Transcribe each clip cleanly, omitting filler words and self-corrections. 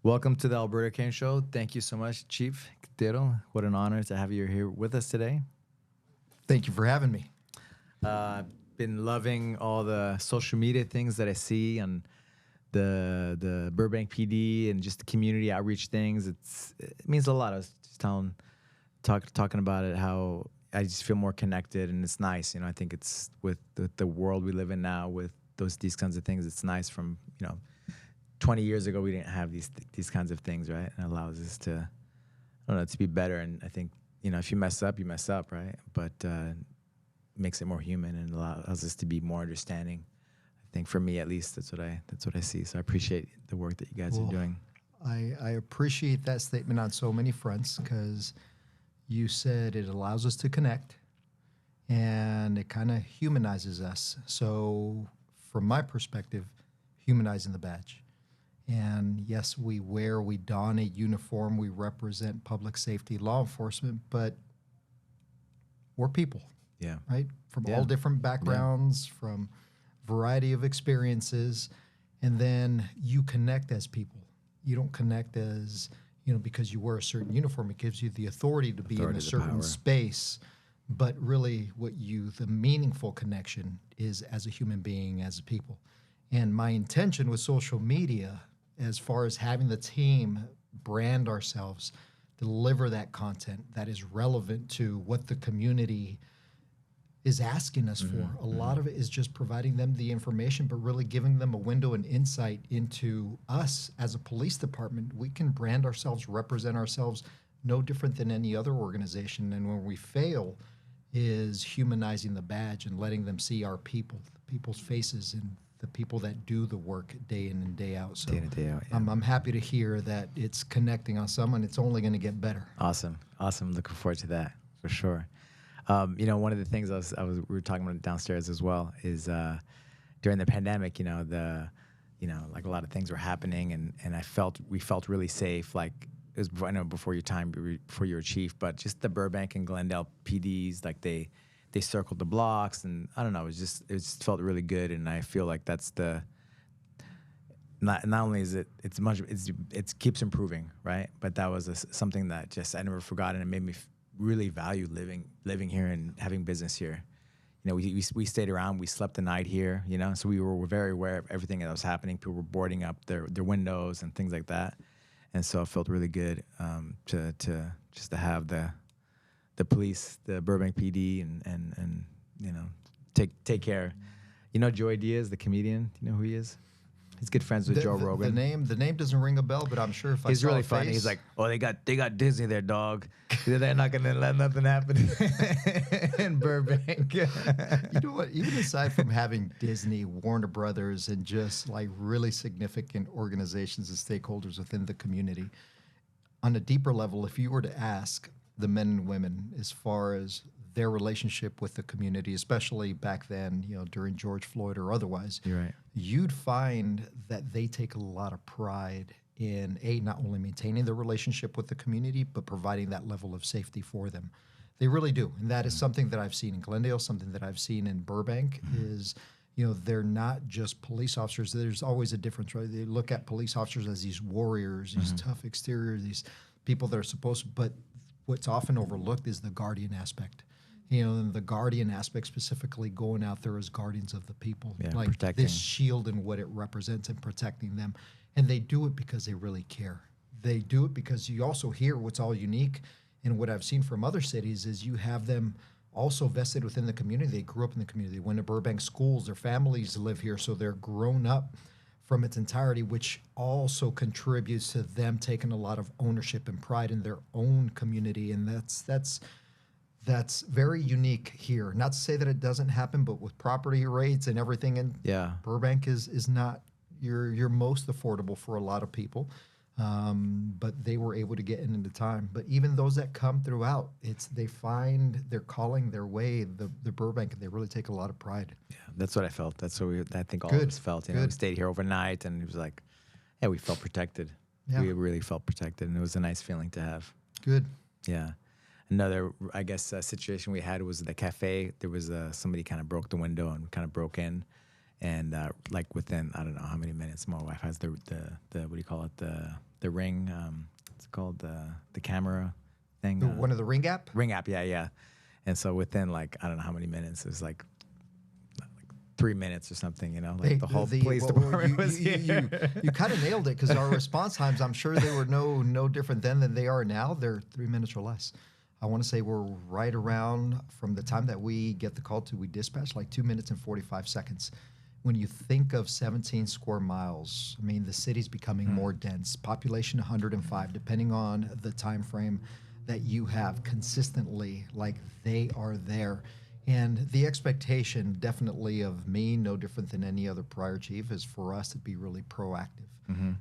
Welcome to the Alberto Crane Show. Thank you so much, Chief Quintero. What an honor to have you here with us today. Thank you for having me. Been loving all the social media things that I see on the Burbank PD and just the community outreach things. It means a lot. I was just talking about it, how I just feel more connected, and it's nice. I think it's with the world we live in now, with these kinds of things. It's nice. From 20 years ago, we didn't have these kinds of things, right? And it allows us to, to be better. And I think, if you mess up, you mess up, right? But makes it more human and allows us to be more understanding. I think for me, at least, that's what I see. So I appreciate the work that you guys are doing. I appreciate that statement on so many fronts, because you said it allows us to connect and it kind of humanizes us. So from my perspective, humanizing the badge. And yes, we don a uniform, we represent public safety, law enforcement, but we're people. Yeah. Right? From all different backgrounds, from variety of experiences, and then you connect as people. You don't connect as, because you wear a certain uniform. It gives you the authority to be in a certain space, but really the meaningful connection is as a human being, as a people. And my intention with social media, as far as having the team brand ourselves, deliver that content that is relevant to what the community is asking us for. A lot of it is just providing them the information, but really giving them a window and insight into us as a police department. We can brand ourselves, represent ourselves, no different than any other organization. And when we fail is humanizing the badge and letting them see our people, the people's faces, and the people that do the work day in and day out. So day in and day out, I'm happy to hear that it's connecting on someone. It's only going to get better. Awesome. Looking forward to that for sure. One of the things we were talking about downstairs as well is during the pandemic, like a lot of things were happening, and we felt really safe. Like it was before your time, before you were chief, but just the Burbank and Glendale PDs, like they circled the blocks, and I don't know, it just felt really good. And I feel like that's not only is it keeps improving, right? But that was something that just I never forgot, and it made me really value living here and having business here. We stayed around, we slept the night here, so we were very aware of everything that was happening. People were boarding up their windows and things like that, and so it felt really good to have the police, the Burbank PD, and take care. Joey Diaz, the comedian. Do you know who he is? He's good friends with Joe Rogan. The name doesn't ring a bell, but I'm sure if I saw He's really a funny. face. He's like, oh, they got Disney there, dog. They're not gonna let nothing happen in Burbank. You know what? Even aside from having Disney, Warner Brothers, and just like really significant organizations and stakeholders within the community, on a deeper level, if you were to ask the men and women as far as their relationship with the community, especially back then, during George Floyd or otherwise, You're right. You'd find that they take a lot of pride in not only maintaining their relationship with the community, but providing that level of safety for them. They really do. And that is something that I've seen in Glendale, something that I've seen in Burbank is, they're not just police officers. There's always a difference, right? They look at police officers as these warriors, these tough exteriors, these people that are supposed to, but what's often overlooked is the guardian aspect. And the guardian aspect, specifically going out there as guardians of the people, like protecting. this shield and what it represents and protecting them. And they do it because they really care. They do it because you also hear what's all unique. And what I've seen from other cities is you have them also vested within the community. They grew up in the community. They went to Burbank schools. Their families live here, so they're grown up from its entirety, which also contributes to them taking a lot of ownership and pride in their own community. And that's very unique here. Not to say that it doesn't happen, but with property rates and everything, and Burbank is not your most affordable for a lot of people. But they were able to get in the time. But even those that come throughout, they find they're calling their way the Burbank, and they really take a lot of pride. Yeah, that's what I felt. That's what I think all of us felt. We stayed here overnight, and it was like, we felt protected. Yeah. We really felt protected, and it was a nice feeling to have. Good. Yeah. Another, I guess, situation we had was the cafe. There was somebody kind of broke the window and kind of broke in, And like within, I don't know how many minutes, my wife has the what do you call it, the ring, it's called the camera thing, One of the Ring app. ring app, yeah. And so within like I don't know how many minutes, it was like 3 minutes or something, you know, like the whole police department was here. You kind of nailed it, because our response times, I'm sure they were no different then than they are now. They're 3 minutes or less. I want to say we're right around, from the time that we get the call to we dispatch, like 2 minutes and 45 seconds. When you think of 17 square miles, I mean, the city's becoming more dense. Population 105, depending on the time frame that you have consistently, like they are there. And the expectation definitely of me, no different than any other prior chief, is for us to be really proactive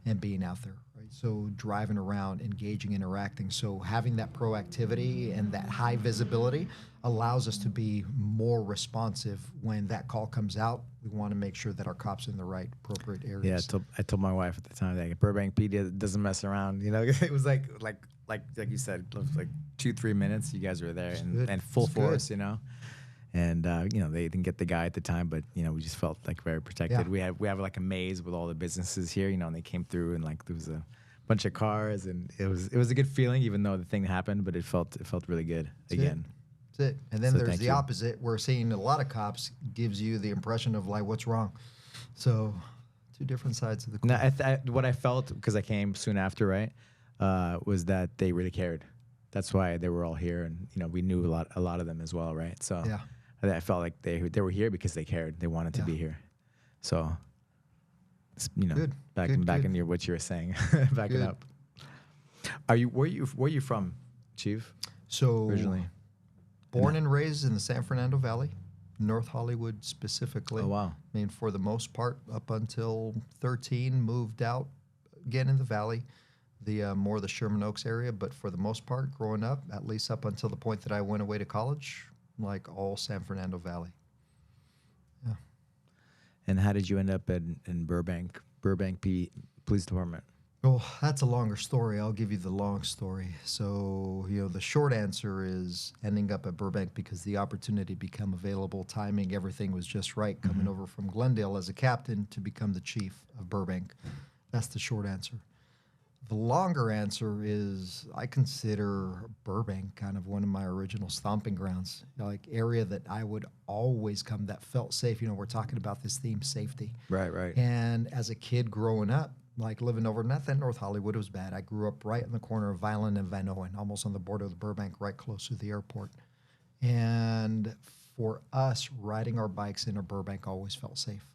and being out there, right? So driving around, engaging, interacting. So having that proactivity and that high visibility allows us to be more responsive when that call comes out. We want to make sure that our cops are in the right appropriate areas. Yeah, I told my wife at the time that Burbank PD doesn't mess around. You know, it was like you said, it was like 2-3 minutes. You guys were there and full force. You know. And you know, they didn't get the guy at the time, but you know, we just felt like very protected. Yeah. We have like a maze with all the businesses here, you know, and they came through and like there was a bunch of cars, and it was a good feeling, even though the thing happened, but it felt really good again. That's it. And then So there's thank the you. opposite. We're seeing a lot of cops gives you the impression of like, what's wrong? So two different sides of the coin. No, what I felt, because I came soon after, right, was that they really cared. That's why they were all here, and you know, we knew a lot of them as well, right? So Yeah. I felt like they were here because they cared. They wanted to be here. So, you know, Good. back Good. in your what you were saying, backing Good. up. Where you from, Chief? So Originally, born and raised in the San Fernando Valley, North Hollywood specifically. Oh wow. I mean, for the most part, up until 13, moved out again in the valley, the more the Sherman Oaks area. But for the most part, growing up, at least up until the point that I went away to college, like all San Fernando Valley. Yeah. And how did you end up in Burbank Police Department? Well, that's a longer story. I'll give you the long story. So, you know, the short answer is ending up at Burbank because the opportunity became available, timing, everything was just right, coming over from Glendale as a captain to become the chief of Burbank. That's the short answer. The longer answer is I consider Burbank kind of one of my original stomping grounds, like area that I would always come that felt safe. You know, we're talking about this theme, safety. Right. And as a kid growing up, like living over, not that North Hollywood was bad. I grew up right in the corner of Vineland and Van Owen, almost on the border of the Burbank, right close to the airport. And for us, riding our bikes in a Burbank always felt safe.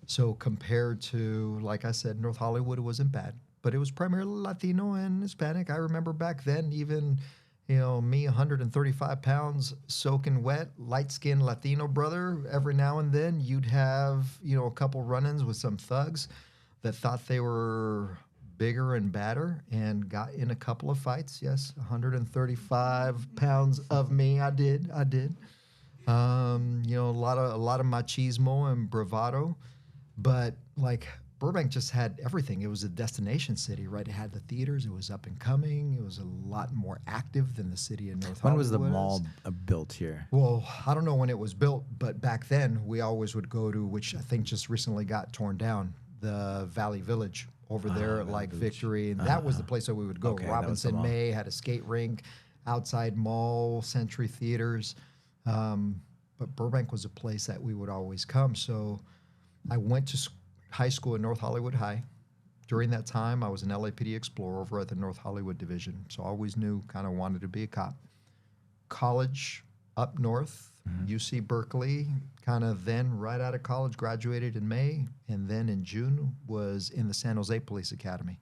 So compared to, like I said, North Hollywood, it wasn't bad, but it was primarily Latino and Hispanic. I remember back then, even, you know, me, 135 pounds, soaking wet, light-skinned Latino brother. Every now and then, you'd have, you know, a couple run-ins with some thugs that thought they were bigger and badder and got in a couple of fights. Yes, 135 pounds of me. I did. You know, a lot of machismo and bravado, but like Burbank just had everything. It was a destination city, right? It had the theaters. It was up and coming. It was a lot more active than the city of North Hollywood. When was the mall built here? Well, I don't know when it was built, but back then we always would go to, which I think just recently got torn down, the Valley Village over there at like Victory. And that was the place that we would go. Okay, Robinson May had a skate rink, outside mall, Century Theaters. But Burbank was a place that we would always come. So I went to high school at North Hollywood High. During that time, I was an LAPD Explorer over at the North Hollywood Division. So I always knew, kind of wanted to be a cop. College up north, UC Berkeley, kind of then right out of college, graduated in May, and then in June was in the San Jose Police Academy.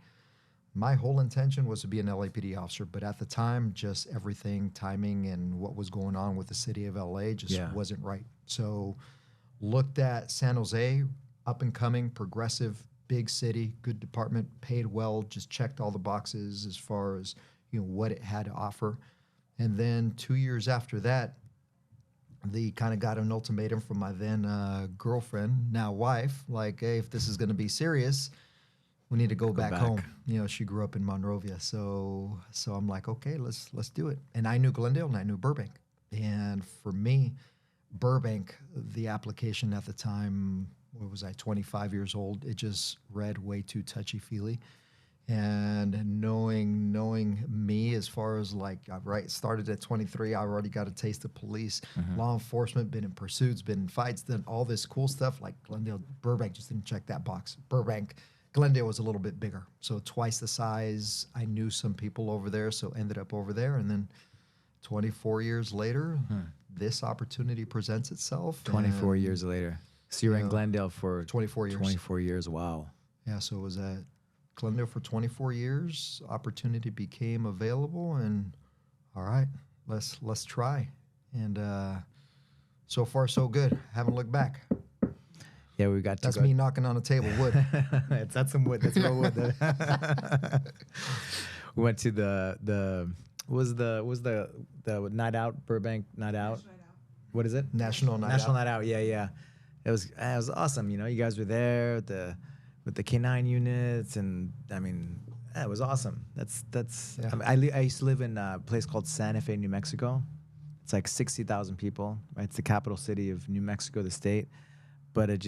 My whole intention was to be an LAPD officer, but at the time, just everything, timing, and what was going on with the city of LA just wasn't right. So looked at San Jose, up and coming, progressive, big city, good department, paid well, just checked all the boxes as far as, you know, what it had to offer. And then 2 years after that, they kind of got an ultimatum from my then girlfriend, now wife, like, hey, if this is going to be serious, we need to go back home. You know, she grew up in Monrovia. So I'm like, okay, let's do it. And I knew Glendale and I knew Burbank. And for me, Burbank, the application at the time what was I, 25 years old. It just read way too touchy-feely. And knowing me as far as like, started at 23, I already got a taste of police, law enforcement, been in pursuits, been in fights, done all this cool stuff. Like Glendale, Burbank just didn't check that box. Glendale was a little bit bigger, so twice the size. I knew some people over there, so ended up over there. And then 24 years later, this opportunity presents itself. 24 years later. So you were in Glendale for 24 years. 24 years, wow. Yeah, so it was at Glendale for 24 years. Opportunity became available, and all right, let's try. And so far, so good. Haven't looked back. Yeah, we got to That's me knocking on a table. Wood. That's some wood. That's real wood. We went to the night out, Burbank night out. What is it? National Night Out. Yeah. It was awesome. You know, you guys were there with the K9 units, and I mean, it was awesome. That's. Yeah. I mean, I used to live in a place called Santa Fe, New Mexico. It's like 60,000 people. Right, it's the capital city of New Mexico, the state. But it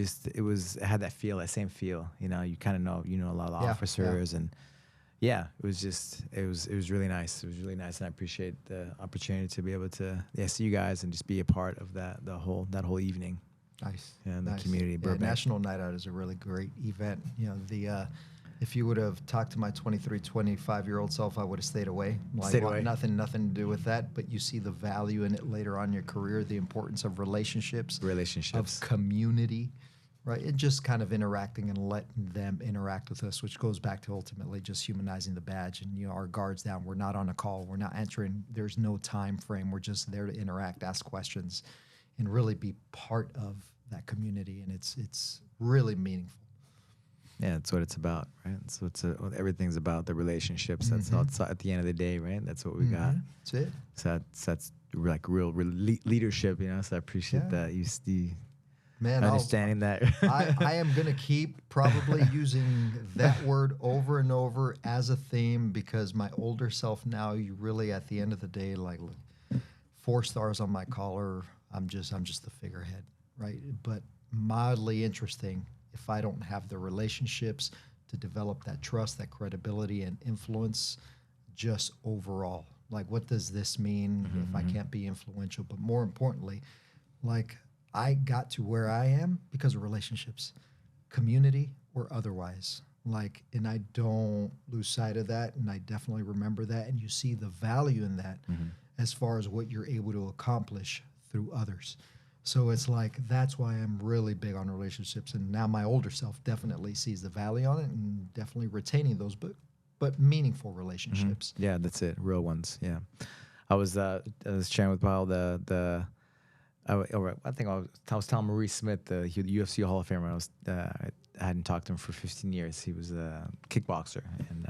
had that same feel. You know, you kind of know a lot of the officers, and it was really nice. It was really nice, and I appreciate the opportunity to be able to see you guys and just be a part of that whole evening. Nice. And nice. the community. Yeah, National Night Out is a really great event. You know, if you would have talked to my 23, 25-year-old self, I would have stayed away. Nothing to do with that. But you see the value in it later on in your career, the importance of relationships, of community, right? And just kind of interacting and letting them interact with us, which goes back to ultimately just humanizing the badge and, you know, our guards down. We're not on a call. We're not answering. There's no time frame. We're just there to interact, ask questions, and really be part of that community. And it's really meaningful. Yeah, that's what it's about, right? So everything's about the relationships. That's all it's at the end of the day, right? That's what we got. That's it. So that's like real leadership, you know. So I appreciate that you understanding that. I am gonna keep probably using that word over and over as a theme, because my older self now, you really at the end of the day, like, look, 4 stars on my collar. I'm just the figurehead, right? But mildly interesting. If I don't have the relationships to develop that trust, that credibility and influence, just overall, like, what does this mean if I can't be influential? But more importantly, like, I got to where I am because of relationships, community or otherwise. Like, and I don't lose sight of that, and I definitely remember that. And you see the value in that as far as what you're able to accomplish through others. So it's like, that's why I'm really big on relationships. And now my older self definitely sees the value on it, and definitely retaining those, but meaningful relationships. Yeah, that's it. Real ones. Yeah. I was sharing with Paul I think I was telling Maurice Smith, the UFC Hall of Famer. I hadn't talked to him for 15 years. He was a kickboxer, and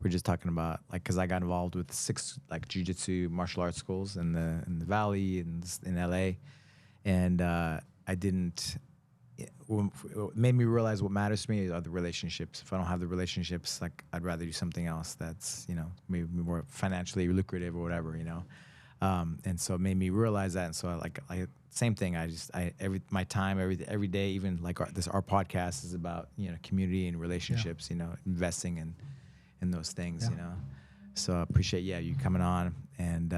we're just talking about, like, because I got involved with 6 like jiu-jitsu martial arts schools in the Valley and in LA. And what made me realize what matters to me are the relationships. If I don't have the relationships, like, I'd rather do something else that's, you know, maybe more financially lucrative or whatever, you know. And so it made me realize that. And so same thing. My time, every day, even like our podcast is about, you know, community and relationships, you know, investing in those things, you know. So I appreciate, you coming on and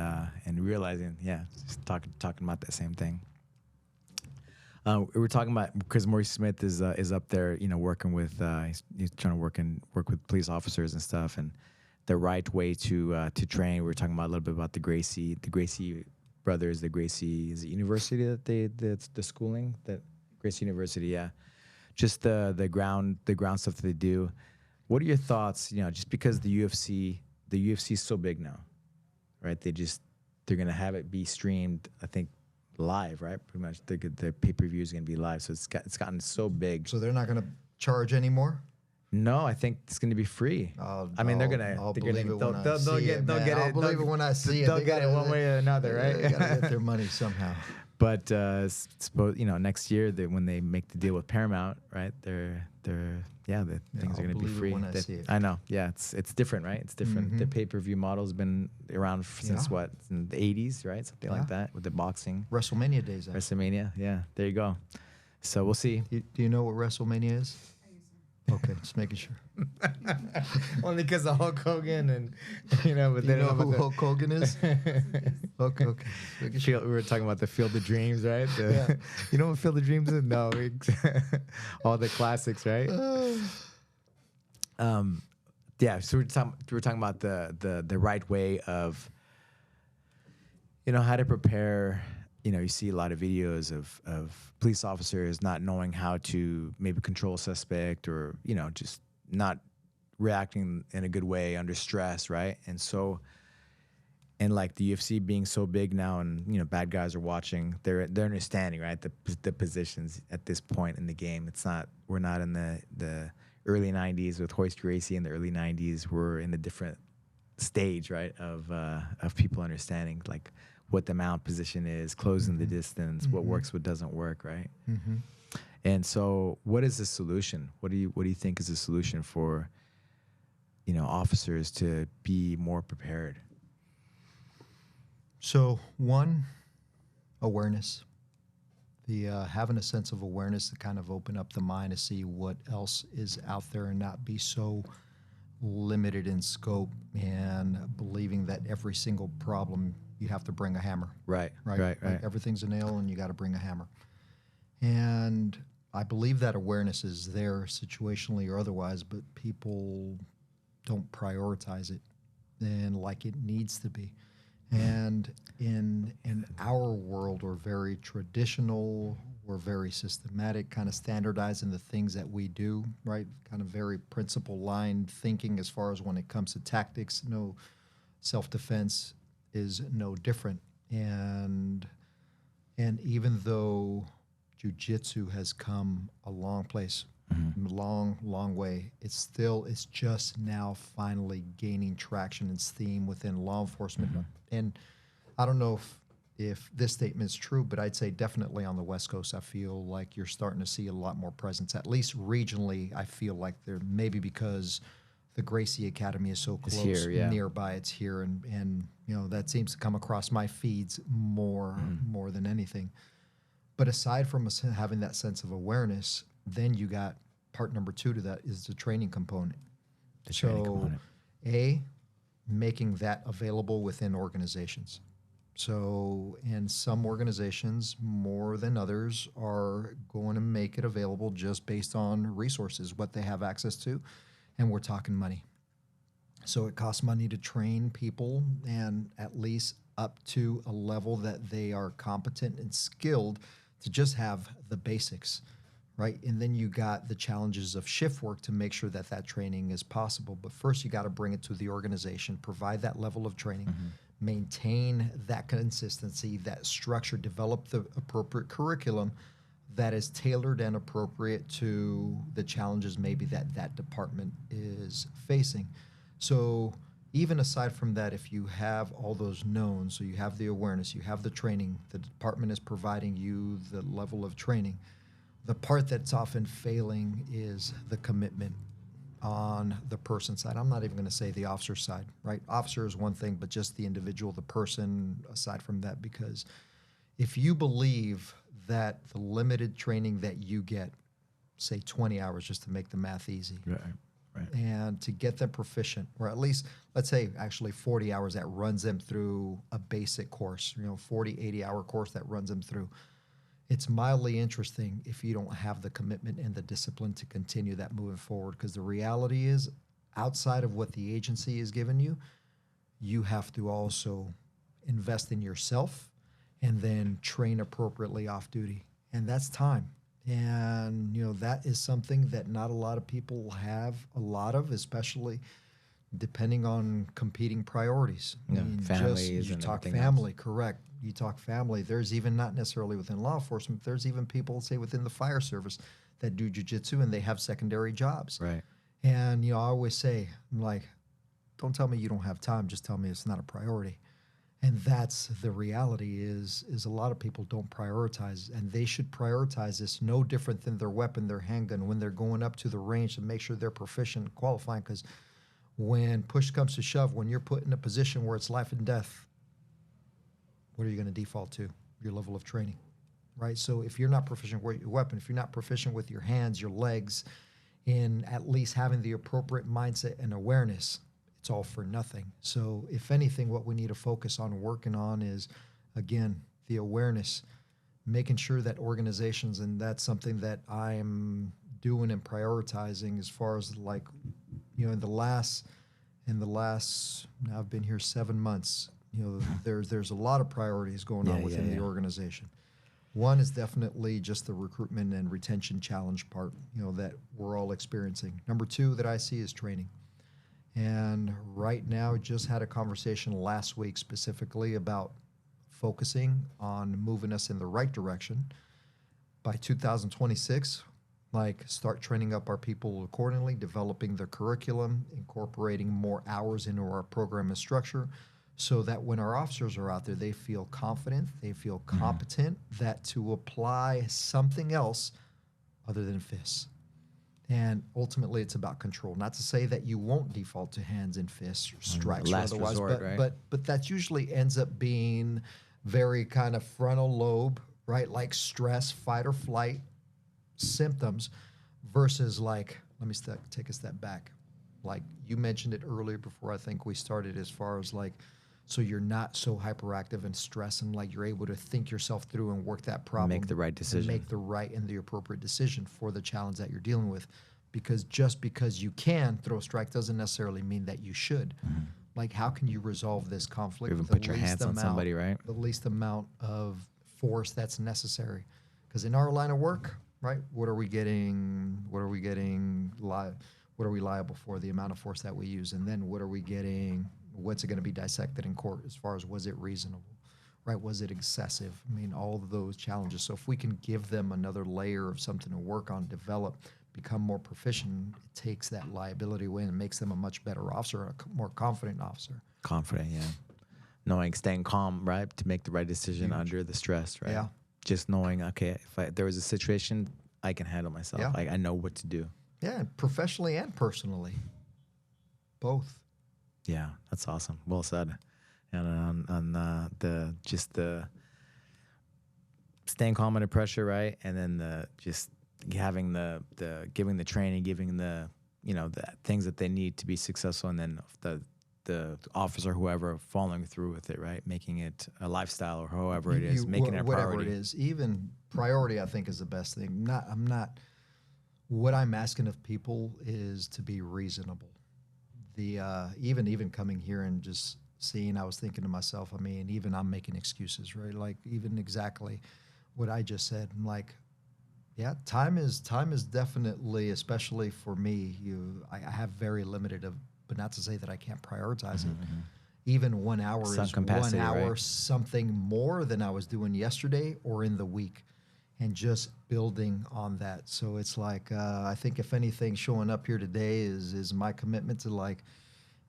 realizing, just talking about that same thing. We were talking about, because Maurice Smith is up there, you know, working with he's trying to work with police officers and stuff, and the right way to train. We were talking about a little bit about the Gracie brothers, the Gracie, is it university that the schooling, that Gracie University, just the ground stuff that they do. What are your thoughts? You know, just because the UFC is so big now, right? They're gonna have it be streamed, I think, live, right? Pretty much the pay-per-view is going to be live, so it's gotten so big. So they're not going to charge anymore? No, I think it's going to be free. I mean, they'll get it when I see it. They'll get it one way or another, right? They got to get their money somehow. But suppose, you know, next year when they make the deal with Paramount, right? The things are going to be free. When I see it. I know. Yeah, it's different, right? It's different. The pay-per-view model's been around since what? In the 80s, right? Something like that, with the boxing. WrestleMania days. WrestleMania, yeah. There you go. So we'll see. Do you know what WrestleMania is? Okay, just making sure. Only because of Hulk Hogan and but Do you then know who Hulk Hogan is? Okay. Making sure. We were talking about the Field of Dreams, right? Yeah. You know what Field of Dreams is? No, all the classics, right? Yeah. So we're talking about the right way of, how to prepare. You see a lot of videos of police officers not knowing how to maybe control a suspect, or just not reacting in a good way under stress, right? And like the UFC being so big now, and bad guys are watching, they're understanding, right, the positions at this point in the game. We're not in the early 90s with Hoist Gracie. In the early 90s, we're in a different stage, right, of people understanding like what the mount position is, closing the distance, what works, what doesn't work, right? And so what is the solution? What do you think is the solution for officers to be more prepared? So one, awareness. The having a sense of awareness to kind of open up the mind to see what else is out there and not be so limited in scope and believing that every single problem you have to bring a hammer. Right. Like everything's a nail and you got to bring a hammer. And I believe that awareness is there situationally or otherwise, but people don't prioritize it and like it needs to be. And in our world, we're very traditional, we're very systematic, kind of standardizing the things that we do, right? Kind of very principle line thinking as far as when it comes to tactics. No, self-defense is no different. And even though jiu-jitsu has come a long place, long way, it's just now finally gaining traction and steam within law enforcement. And I don't know if this statement is true, but I'd say definitely on the West Coast, I feel like you're starting to see a lot more presence. At least regionally, I feel like there, maybe because the Gracie Academy is so close, here, yeah. nearby, it's here, and that seems to come across my feeds more than anything. But aside from us having that sense of awareness, then you got part number 2 to that is the training component. Training component. Making that available within organizations. So, and some organizations more than others are going to make it available just based on resources, what they have access to, and we're talking money. So it costs money to train people, and at least up to a level that they are competent and skilled to just have the basics, right? And then you got the challenges of shift work to make sure that that training is possible. But first you got to bring it to the organization, provide that level of training, maintain that consistency, that structure, develop the appropriate curriculum that is tailored and appropriate to the challenges maybe that department is facing. So even aside from that, if you have all those knowns, so you have the awareness, you have the training, the department is providing you the level of training, the part that's often failing is the commitment on the person's side. I'm not even going to say the officer's side, right? Officer is one thing, but just the individual, the person aside from that, because if you believe that the limited training that you get, say 20 hours just to make the math easy, Right. and to get them proficient, or at least, let's say actually 40 hours that runs them through a basic course, 40, 80-hour course that runs them through. It's mildly interesting if you don't have the commitment and the discipline to continue that moving forward, because the reality is, outside of what the agency has given you, you have to also invest in yourself and then train appropriately off duty. And that's time. And, that is something that not a lot of people have a lot of, especially depending on competing priorities. Yeah, families you and talk everything family, correct. You talk family. There's even not necessarily within law enforcement, there's even people, say, within the fire service that do jiu-jitsu and they have secondary jobs. Right. And, I always say, I'm like, don't tell me you don't have time, just tell me it's not a priority. And that's the reality is a lot of people don't prioritize, and they should prioritize this no different than their weapon, their handgun, when they're going up to the range to make sure they're proficient and qualifying. Because when push comes to shove, when you're put in a position where it's life and death, what are you going to default to? Your level of training. right? So if you're not proficient with your weapon, if you're not proficient with your hands, your legs, in at least having the appropriate mindset and awareness, it's all for nothing. So if anything, what we need to focus on working on is, again, the awareness, making sure that organizations, and that's something that I'm doing and prioritizing as far as like, in the last, now I've been here 7 months, there's a lot of priorities going on within the organization. One is definitely just the recruitment and retention challenge part, that we're all experiencing. Number two that I see is training. And right now, just had a conversation last week specifically about focusing on moving us in the right direction. By 2026, start training up our people accordingly, developing their curriculum, incorporating more hours into our program and structure, so that when our officers are out there, they feel confident, they feel competent, that to apply something else other than fists. And ultimately, it's about control. Not to say that you won't default to hands and fists or strikes or otherwise, resort, but that usually ends up being very kind of frontal lobe, right? Like stress, fight or flight symptoms versus let me take a step back. Like you mentioned it earlier before I think we started, as far as so you're not so hyperactive and stressed, and you're able to think yourself through and work that problem. Make the right decision. Make the right and the appropriate decision for the challenge that you're dealing with. Because just because you can throw a strike doesn't necessarily mean that you should. How can you resolve this conflict? Even put your hands on somebody, right? The least amount of force that's necessary. Because in our line of work, right, what are we liable for? The amount of force that we use. And then what's it going to be dissected in court as far as, was it reasonable, right? Was it excessive? I mean, all of those challenges. So if we can give them another layer of something to work on, develop, become more proficient, it takes that liability away and makes them a much better officer, a more confident officer. Confident, yeah. Staying calm, right, to make the right decision under the stress, right? Yeah. Just knowing, okay, if there was a situation, I can handle myself. Yeah. I know what to do. Yeah, professionally and personally, both. Yeah, that's awesome. Well said. And on the staying calm under pressure, right? And then just having the giving the training, giving the things that they need to be successful, and then the officer, whoever, following through with it, right? Making it a lifestyle, or however it is, making it a priority. Whatever it is, even priority, I think, is the best thing. What I'm asking of people is to be reasonable. Even coming here and just seeing, I was thinking to myself, I mean, even I'm making excuses, right? Even exactly what I just said. I'm time is definitely, especially for me, I have very limited but not to say that I can't prioritize it. Even 1 hour is 1 hour, right? Something more than I was doing yesterday or in the week, and just building on that. So it's I think if anything, showing up here today is my commitment to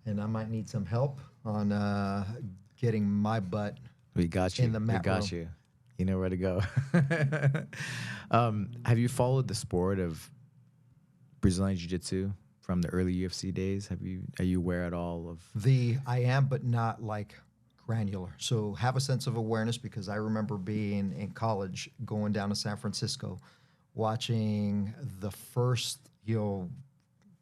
and I might need some help on getting my butt. We got you. In the mat we got room. You. You know where to go. Have you followed the sport of Brazilian Jiu-Jitsu from the early UFC days? Are you aware at all of I am, but not granular. So have a sense of awareness, because I remember being in college, going down to San Francisco, watching the first,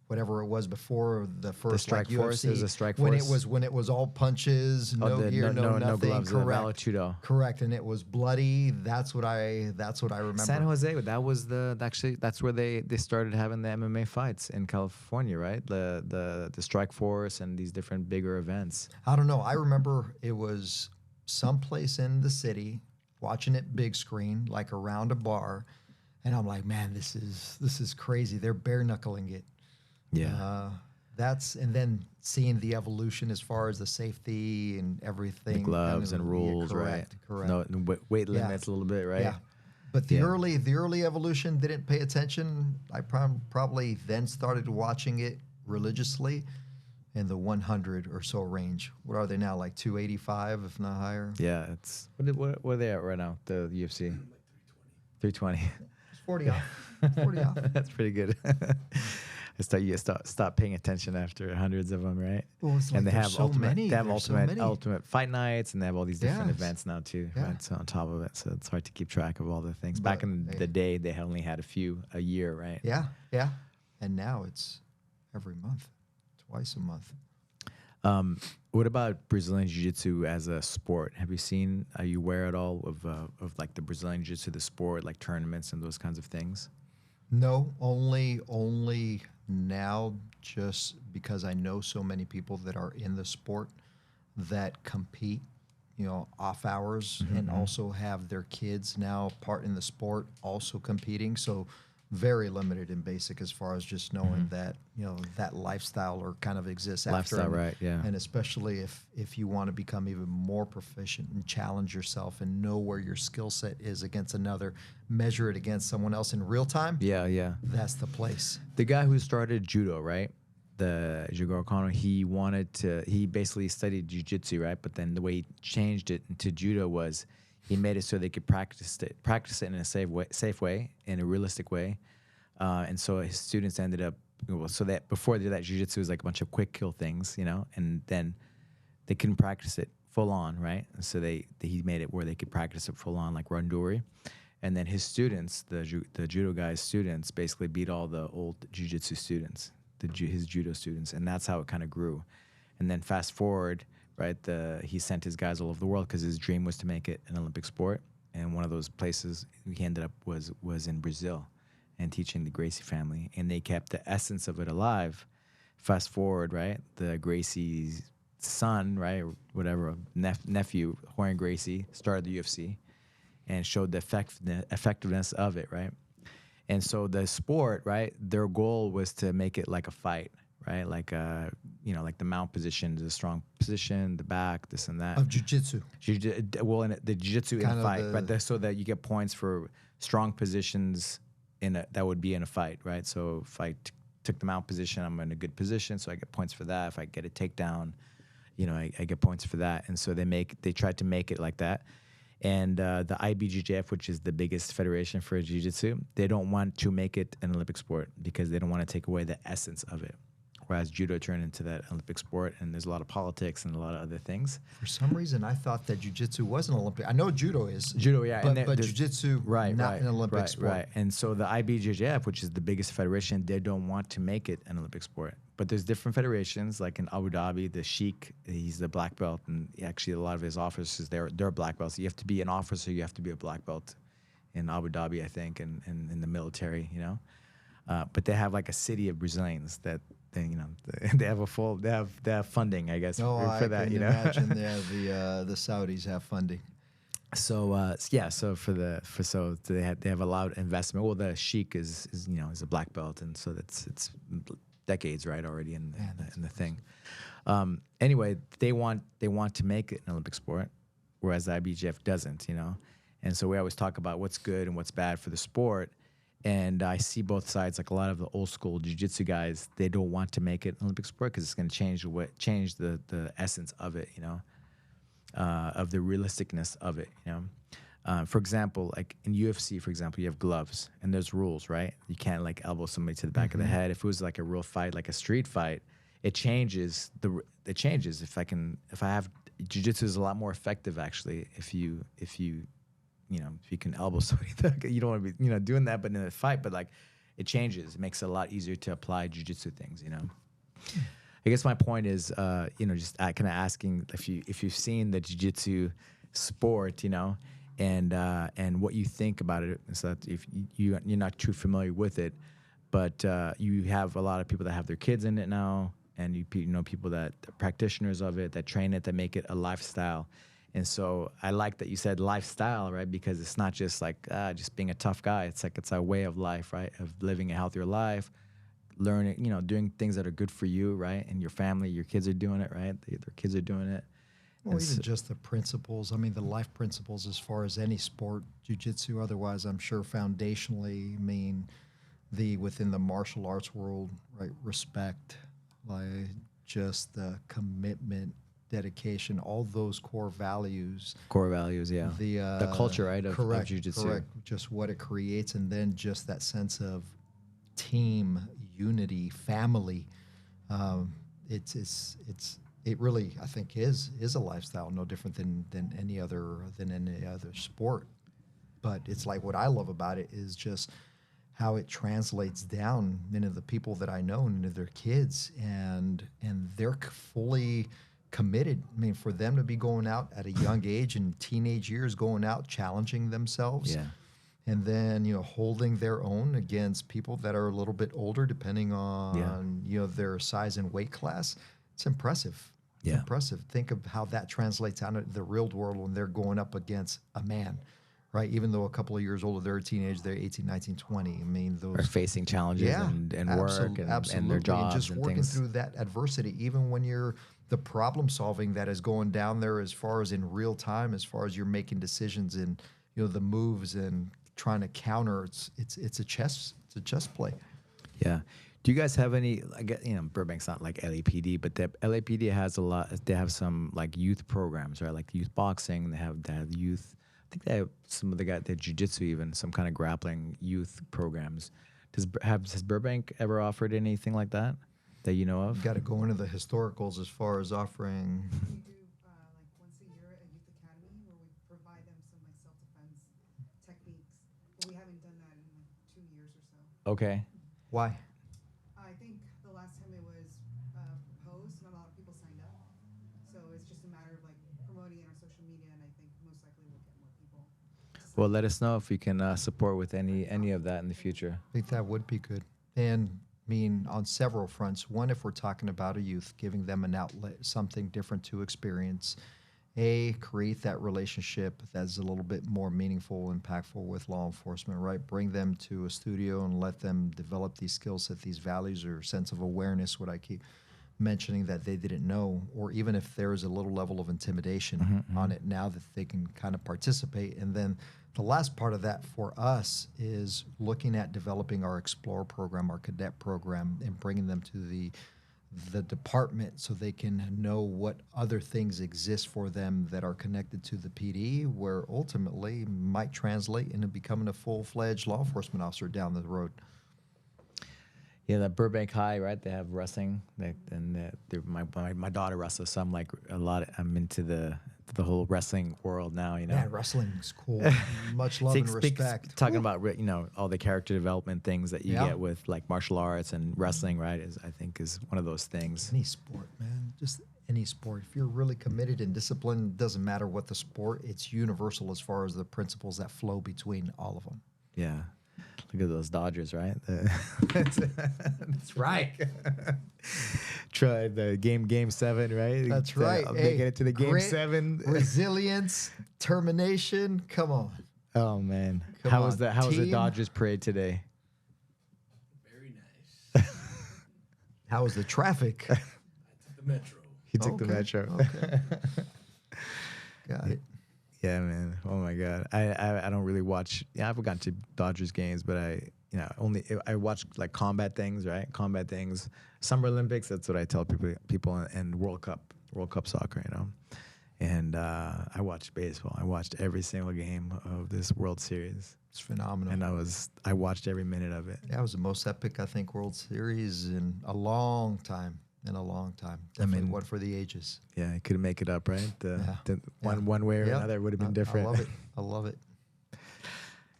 whatever it was before the first strike force. UFC, is a strike when force it was all punches, no gear, no nothing. Gloves, correct. Judo. Correct, and it was bloody. That's what I remember. San Jose. That's where they started having the MMA fights in California, right? The strike force and these different bigger events. I don't know. I remember it was someplace in the city, watching it big screen, around a bar, and I'm like, man, this is crazy. They're bare knuckling it. Yeah. And then seeing the evolution as far as the safety and everything. The gloves and rules, correct, right? Correct. No, weight limits a little bit, right? Yeah. But the early evolution, didn't pay attention. I probably then started watching it religiously in the 100 or so range. What are they now, 285, if not higher? Yeah, it's what are they at right now, the UFC? 320. It's 40 off. 40 off. That's pretty good. stop paying attention after hundreds of them, right? Well, it's like And they there's have so many. they have There's so ultimate many. ultimate fight nights, and they have all these different Yes. events now too, Yeah. right? So on top of it, so it's hard to keep track of all the things. Back But, in hey. the day, they only had a few a year, right? Yeah, yeah. And now it's every month, twice a month. What about Brazilian Jiu-Jitsu as a sport? Have you seen? Are you aware at all of like the Brazilian Jiu-Jitsu, the sport, like tournaments and those kinds of things? No, only now, just because I know so many people that are in the sport that compete, off hours, and also have their kids now part in the sport, also competing. So very limited in basic as far as just knowing that that lifestyle or kind of exists after. Lifestyle, right? Yeah. And especially if you want to become even more proficient and challenge yourself and know where your skill set is against another, measure it against someone else in real time. Yeah. That's the place. The guy who started judo, right? The Jigoro Kano, he basically studied jiu-jitsu, right? But then the way he changed it into judo was he made it so they could practice it in a safe way, in a realistic way. And so his students ended up, so that before they did that, jiu-jitsu was like a bunch of quick kill things, and then they couldn't practice it full on, right? And so he made it where they could practice it full on, like randori. And then his students, the judo guy's students, basically beat all the old jiu-jitsu students, his judo students, and that's how it kind of grew. And then fast forward, right? He sent his guys all over the world because his dream was to make it an Olympic sport. And one of those places he ended up was in Brazil, and teaching the Gracie family, and they kept the essence of it alive. Fast forward, right? The Gracie's son, right, or whatever, nephew, Rorion Gracie, started the UFC and showed the effectiveness of it, right? And so the sport, right, their goal was to make it like a fight, right? Like like the mount position, the strong position, the back, this and that. Of jiu-jitsu. Well, in the jiu-jitsu in a fight, right? So that you get points for strong positions that would be in a fight, right? So if I took the mount position, I'm in a good position, so I get points for that. If I get a takedown, I get points for that. And so they tried to make it like that. And the IBJJF, which is the biggest federation for jiu-jitsu, they don't want to make it an Olympic sport because they don't want to take away the essence of it. Whereas judo turned into that Olympic sport, and there's a lot of politics and a lot of other things. For some reason, I thought that jiu-jitsu was an Olympic. I know judo is. Judo, yeah. But jiu-jitsu, not an Olympic sport. Right. And so the IBJJF, which is the biggest federation, they don't want to make it an Olympic sport. But there's different federations, like in Abu Dhabi, the Sheikh, he's the black belt, and actually a lot of his officers, they're black belts. You have to be an officer, you have to be a black belt in Abu Dhabi, I think, and in the military, But they have like a city of Brazilians that they have funding, I guess, for that. Imagine the Saudis have funding. So so they have a lot of investment. Well, the Sheikh is a black belt, and so it's decades, right, already in the thing. Anyway, they want to make it an Olympic sport, whereas the IBJJF doesn't, And so we always talk about what's good and what's bad for the sport. And I see both sides. Like a lot of the old school jiu-jitsu guys, they don't want to make it an Olympic sport because it's going to change the essence of it, of the realisticness of it, For example, like in UFC, for example, you have gloves and there's rules, right? You can't like elbow somebody to the back of the head. If it was like a real fight, like a street fight, it changes. It changes. If I have jiu-jitsu is a lot more effective actually if you can elbow somebody, you don't want to be, doing that, but in a fight, but like it changes. It makes it a lot easier to apply jiu-jitsu things, I guess my point is, just kind of asking if you've seen the jiu-jitsu sport, and what you think about it. So that if you're not too familiar with it, but you have a lot of people that have their kids in it now, and you know people that are practitioners of it, that train it, that make it a lifestyle. And so I like that you said lifestyle, right? Because it's not just like just being a tough guy. It's like it's a way of life, right? Of living a healthier life, learning, doing things that are good for you, right? And your family, your kids are doing it, right? Their kids are doing it. Well, even just the principles. I mean, the life principles as far as any sport, jiu-jitsu, otherwise, I'm sure foundationally within the martial arts world, right? Respect, like just the commitment, dedication, all those core values. Core values, yeah. The culture, right, of jiu-jitsu. Correct. Just what it creates, and then just that sense of team unity, family. It really, I think, is a lifestyle, no different than any other sport. But it's like, what I love about it is just how it translates down into the people that I know and into their kids, and they're fully committed. I mean, for them to be going out at a young age, in teenage years, going out challenging themselves, Yeah. and then holding their own against people that are a little bit older, depending on their size and weight class. It's impressive. It's Yeah. impressive. Think of how that translates out into the real world when they're going up against a man. Right, even though a couple of years older, they're a teenage, they're 18, 19, 20. I mean, those Are facing challenges and work and their jobs and just and working things. through that adversity, even when you're the problem solving that is going down there, as far as in real time, as far as you're making decisions and the moves and trying to counter. It's a chess play. Yeah. Do you guys have any? I get, Burbank's not like LAPD, but the LAPD has a lot. They have some like youth programs, right? Like youth boxing. They have youth. I think they have some of the guys, they jiu-jitsu, even some kind of grappling youth programs. Has Burbank ever offered anything like that you know of? Got to go into the historicals as far as offering. We do like once a year a youth academy where we provide them some like self-defense techniques. But we haven't done that in like 2 years or so. Okay. Why? I think the last time it was proposed, not a lot of people signed up. So it's just a matter of like promoting it on social media, and I think most likely we'll get more people. Well, let us know if we can support with any of that in the future. I think that would be good. And I mean, on several fronts. One, if we're talking about a youth, giving them an outlet, something different to experience. Create that relationship that's a little bit more meaningful, impactful with law enforcement, right? Bring them to a studio and let them develop these skill set, these values or sense of awareness, what I keep mentioning that they didn't know, or even if there is a little level of intimidation on it, now that they can kind of participate. And then the last part of that for us is looking at developing our Explore program, our cadet program, and bringing them to the department so they can know what other things exist for them that are connected to the PD, where ultimately might translate into becoming a full-fledged law enforcement officer down the road. Yeah, that Burbank High, right? They have wrestling, my daughter wrestles, so I'm like I'm into the whole wrestling world now. Man, wrestling's cool. Much love and respect. Talking about all the character development things that you get with like martial arts and wrestling, right? I think is one of those things. Any sport, man, just any sport. If you're really committed and disciplined, doesn't matter what the sport. It's universal as far as the principles that flow between all of them. Yeah. Look at those Dodgers, right? That's right. Try the game 7, right? That's right. They get it to the game grit, 7. Resilience, determination. Come on. Oh man, Come how on, was the team. Dodgers parade today? Very nice. How was the traffic? I took the metro. He took the metro. Okay. Got it. Yeah, man. Oh my God. I don't really watch. Yeah, I've gone to Dodgers games, but I watch like combat things, right? Combat things. Summer Olympics. That's what I tell people, and World Cup soccer. And I watched baseball. I watched every single game of this World Series. It's phenomenal. And I watched every minute of it. That was the most epic, I think, World Series in a long time. Definitely one for the ages. Yeah, I couldn't make it up, right? One way or another would have been different. I love it.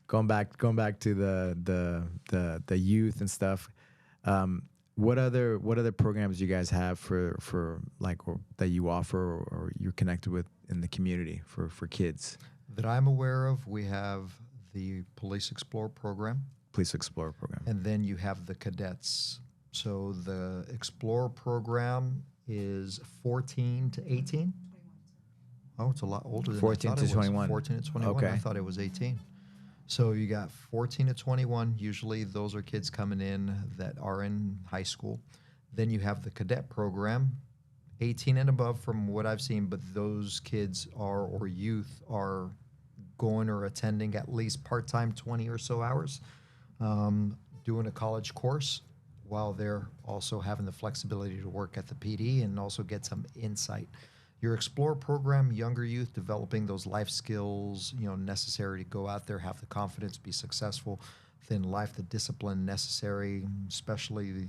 Going back to the youth and stuff. What other programs do you guys have for like, or that you offer or you're connected with in the community for kids? That I'm aware of, we have the Police Explore program. Police Explorer program. And then you have the cadets. So the Explore program is 14 to 18. Oh, it's a lot older than 14 I thought to it was. 21. 14 to 21. Okay. I thought it was 18. So you got 14 to 21. Usually those are kids coming in that are in high school. Then you have the cadet program, 18 and above from what I've seen, but those kids or youth are going or attending at least part-time 20 or so hours, doing a college course while they're also having the flexibility to work at the PD and also get some insight Your Explore program, younger youth developing those life skills, necessary to go out there, have the confidence, be successful in life, the discipline necessary, especially,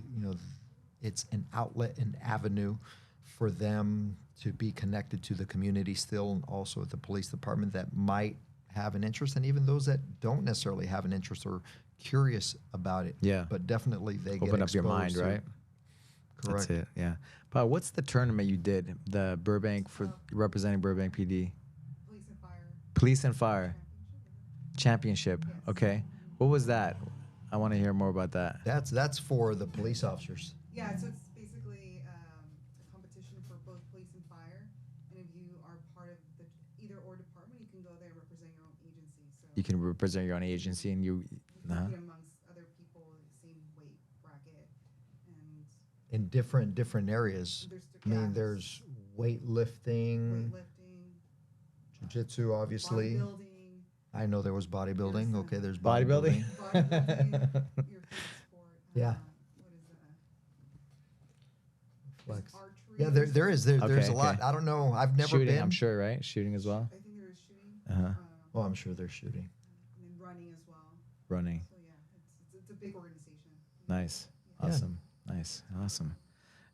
it's an outlet, an avenue for them to be connected to the community still, and also at the police department that might have an interest, and even those that don't necessarily have an interest or curious about it. Yeah. But definitely they get Open up your mind, exposed to- right? Correct. That's it. Yeah. But what's the tournament you did? The Burbank for representing Burbank PD. Police and fire Police and Fire championship. Championship. Yes. Okay. What was that? I want to hear more about that. That's for the police officers. Yeah, so it's basically a competition for both police and fire. And if you are part of the either or department, you can go there and represent your own agency. So You can represent your own agency, and you. you compete amongst other people in the same weight bracket. And In different areas. There's weightlifting, weightlifting, jiu-jitsu, obviously. bodybuilding, I know there was bodybuilding. There's, Okay, there's Bodybuilding? bodybuilding, your favorite sport. Yeah. What is that? Flex. Archery. Yeah, there's Okay, a lot. okay. I don't know. I've never Shooting, been. I'm sure, right? Shooting as well. I think there is shooting. Uh-huh. Oh, I'm sure they're shooting. And then running as well. Running. So yeah, it's a big organization. Nice. Yeah. Awesome. Nice. Awesome.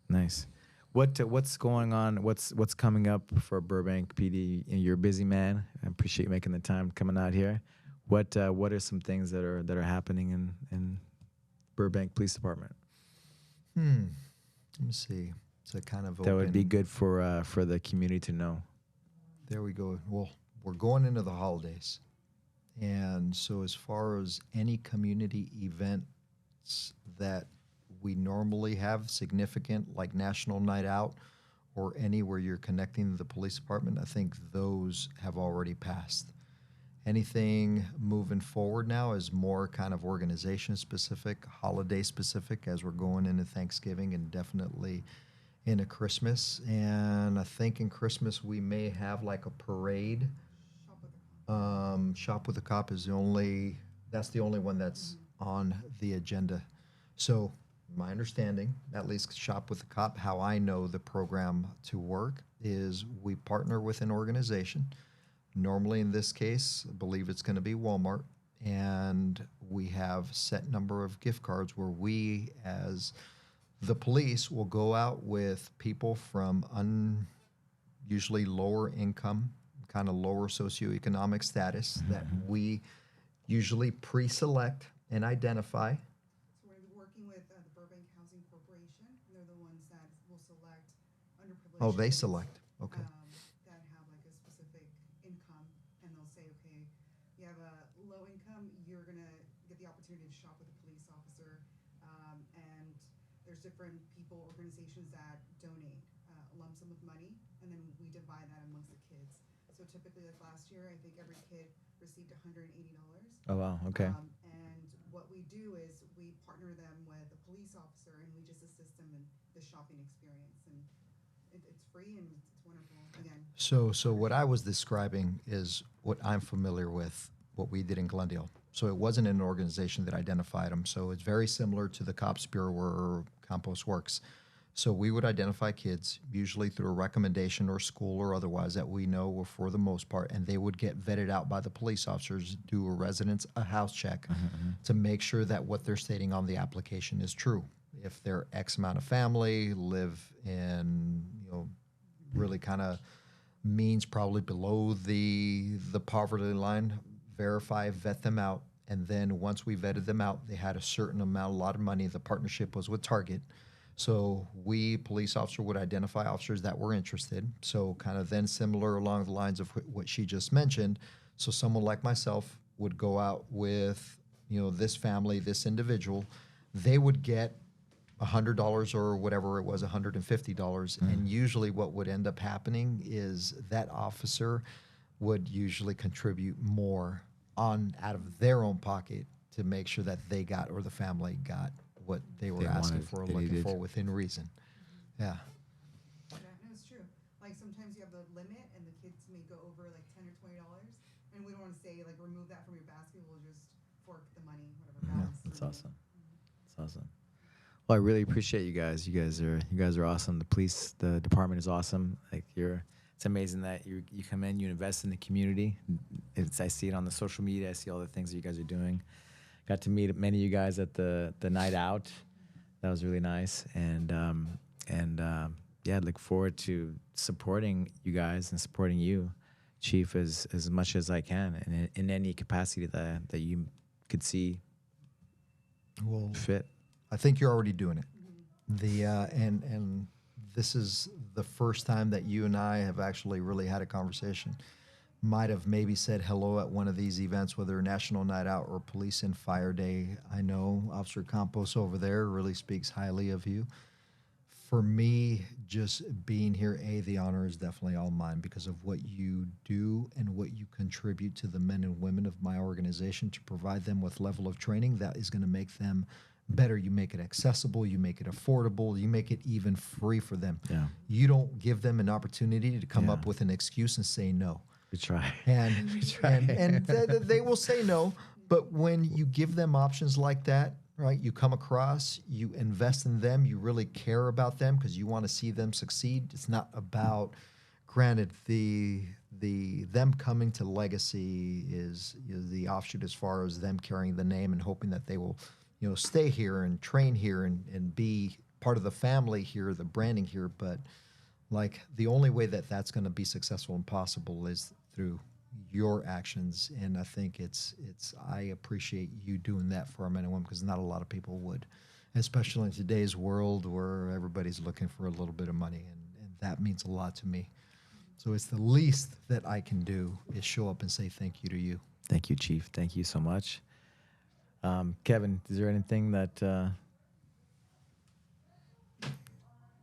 Nice. What's going on? What's coming up for Burbank PD? You're a busy man. I appreciate you making the time coming out here. What are some things that are happening in Burbank Police Department Let me see. It's a kind of that would be open- good for the community to know? There we go. Well, we're going into the holidays. And so as far as any community events that we normally have significant, like National Night Out or any where you're connecting the police department, I think those have already passed. Anything moving forward now is more kind of organization specific, holiday specific, as we're going into Thanksgiving and definitely into Christmas. And I think in Christmas we may have like a parade. Shop with a Cop is that's the only one that's on the agenda. So my understanding, at least Shop with a Cop, how I know the program to work is we partner with an organization. Normally in this case, I believe it's going to be Walmart, and we have set number of gift cards where we as the police will go out with people from usually lower income, kind of lower socioeconomic status that we usually pre-select and identify. So we're working with the Burbank Housing Corporation, and they're the ones that will select underprivileged. Oh, they kids, select. Okay. That have like a specific income, and they'll say, okay, you have a low income, you're gonna get the opportunity to shop with a police officer, and there's different people, organizations that donate a lump sum of money, and then we divide that amongst the kids. So typically, like last year, I think every kid received $180. Oh wow. Okay. And what we do is we partner them with a police officer, and we just assist them in the shopping experience, and it's free and it's wonderful. Again, So what I was describing is what I'm familiar with, what we did in Glendale. So it wasn't an organization that identified them. So it's very similar to the Cops Bureau where Compost works. So we would identify kids, usually through a recommendation or school or otherwise that we know were for the most part, and they would get vetted out by the police officers, do a house check to make sure that what they're stating on the application is true. If they're X amount of family, live in, really kind of means probably below the poverty line, verify, vet them out, and then once we vetted them out, they had a certain amount, a lot of money. The partnership was with Target. So we, police officer, would identify officers that were interested. So kind of then similar along the lines of what she just mentioned. So someone like myself would go out with, this family, this individual. They would get $100 or whatever it was, $150. And usually what would end up happening is that officer would usually contribute more out of their own pocket to make sure that they got, or the family got, what they were They asking wanted, for, they looking needed. for within reason. Yeah. yeah, no, it's true. Like sometimes you have the limit, and the kids may go over like $10 or $20, and we don't want to say like remove that from your basket. We'll just fork the money, whatever. balance That's remain. awesome. That's awesome. Well, I really appreciate you guys. You guys are awesome. The police, the department is awesome. Like it's amazing that you come in, you invest in the community. I see it on the social media. I see all the things that you guys are doing. Got to meet many of you guys at the night out. That was really nice. And yeah, I look forward to supporting you guys and supporting you, Chief, as much as I can in any capacity that you could see fit. I think you're already doing it. And this is the first time that you and I have actually really had a conversation. Might have maybe said hello at one of these events, whether National Night Out or Police and Fire Day. I know Officer Campos over there really speaks highly of you. For me, just being here, the honor is definitely all mine because of what you do and what you contribute to the men and women of my organization to provide them with level of training that is going to make them better. You make it accessible, you make it affordable, you make it even free for them. Yeah. You don't give them an opportunity to come up with an excuse and say no. We try. And they will say no, but when you give them options like that, right, you come across, you invest in them, you really care about them because you want to see them succeed. It's not about, granted, them coming to legacy is the offshoot as far as them carrying the name and hoping that they will, stay here and train here and be part of the family here, the branding here. But like the only way that that's going to be successful and possible is through your actions. And I think I appreciate you doing that for our men and women because not a lot of people would, especially in today's world where everybody's looking for a little bit of money. And that means a lot to me. So it's the least that I can do is show up and say thank you to you. Thank you, Chief. Thank you so much. Kevin, is there anything that...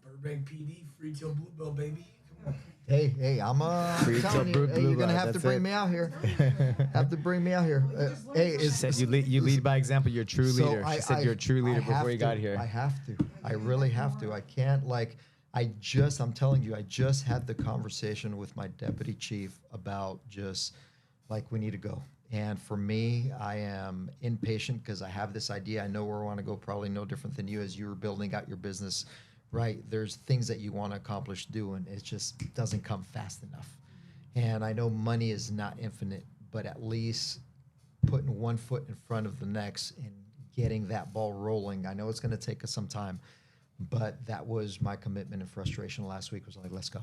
Burbank PD, free till Bluebell, baby. Come on. Hey, I'm telling you, you're gonna have to bring me out here. Have to bring me out here. You lead by example. You're a true leader. She said you're a true leader before you got here. I have to. I really have to. I can't I'm telling you, I just had the conversation with my deputy chief about just we need to go. And for me, I am impatient because I have this idea. I know where I want to go, probably no different than you as you were building out your business. Right, there's things that you want to accomplish doing. It just doesn't come fast enough. And I know money is not infinite, but at least putting one foot in front of the next and getting that ball rolling. I know it's going to take us some time, but that was my commitment and frustration last week was let's go.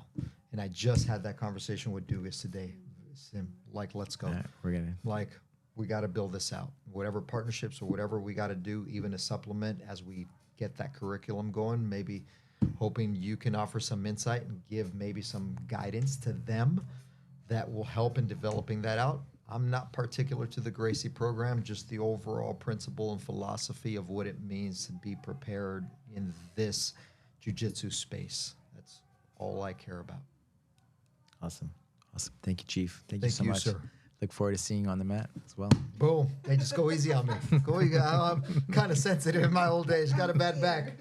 And I just had that conversation with Dugas today. Let's go. Yeah, we're getting we got to build this out. Whatever partnerships or whatever we got to do, even a supplement as we get that curriculum going, maybe hoping you can offer some insight and give maybe some guidance to them that will help in developing that out. I'm not particular to the Gracie program, just the overall principle and philosophy of what it means to be prepared in this jiu-jitsu space. That's all I care about. Awesome. Thank you, Chief. Thank you so much. Sir. Look forward to seeing you on the mat as well. Boom. Hey, just go easy on me. Go easy. I'm kind of sensitive in my old age. Got a bad back.